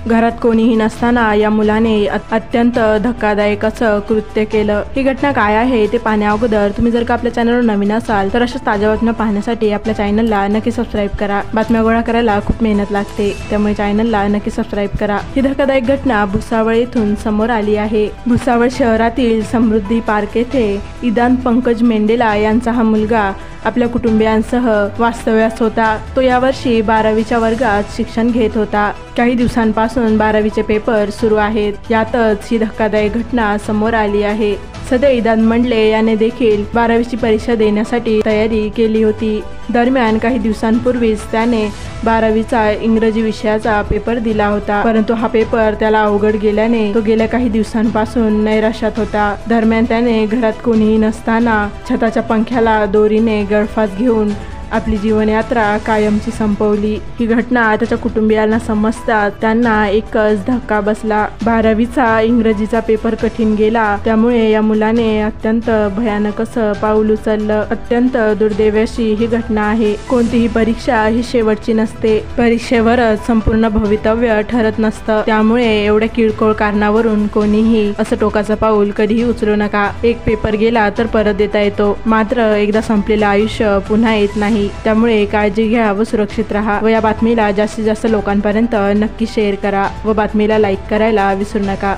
घरात कोणीही नसताना या मुलाने अत्यंत धक्कादायक असं कृत्य केलं। ही घटना काय आहे ते पाहण्या अगोदर तुम्ही जर का आपल्या चॅनलवर नवीन असाल तर अशाच ताज्या बातम्या पाहण्यासाठी आपल्या चॅनलला नक्की सबस्क्राईब करा। बातम्या गोळा करायला खूप मेहनत लागते, त्यामुळे चॅनलला नक्की सबस्क्राईब करा। ही धक्कादायक घटना भुसावळ येथून समोर आली आहे। भुसावळ शहरातील समृद्धी पार्क येथे इदान पंकज मेंडेला यांचा हा मुलगा आपल्या कुटुंबियांसह वास्तव्यास होता। तो यावर्षी 12वीच्या वर्गात शिक्षण घेत होता। काही दिवसांपासून 12वीचे पेपर सुरू आहेत, यातच ही धक्कादायक घटना समोर आली आहे। सध्या इदान मंडले याने देखील 12वीची परीक्षा देण्यासाठी तयारी केली होती। दरम्यान काही दिवसांपूर्वीच त्याने 12वीचा इंग्रजी विषयाचा पेपर दिला होता, परंतु हा पेपर त्याला अवघड गेल्याने तो गेल्या काही दिवसांपासून नैराश्यात होता। दरम्यान त्याने घरात कोणीही नसताना छताच्या पंख्याला दोरीने गळफास घेऊन आपली जीवनयात्रा कायमची संपवली। ही घटना त्याच्या कुटुंबियांना समजताच त्यांना एकच धक्का बसला। 12वीचा इंग्रजीचा पेपर कठीण गेला, त्यामुळे या मुलाने अत्यंत भयानक असं पाऊल उचललं। अत्यंत दुर्दैवी अशी ही घटना आहे। कोणतीही परीक्षा ही शेवटची नसते, परीक्षेवरच संपूर्ण भवितव्य ठरत नसतं। त्यामुळे एवढ्या किरकोळ कारणावरून कोणीही असं टोकाचं पाऊल कधीही उचलू नका। एक पेपर गेला तर परत देता येतो, मात्र एकदा संपलेलं आयुष्य पुन्हा येत नाही। त्यामुळे काळजी घ्या व सुरक्षित राहा व या बातमीला जास्तीत जास्त लोकांपर्यंत नक्की शेअर करा व बातमीला लाईक करायला विसरू नका।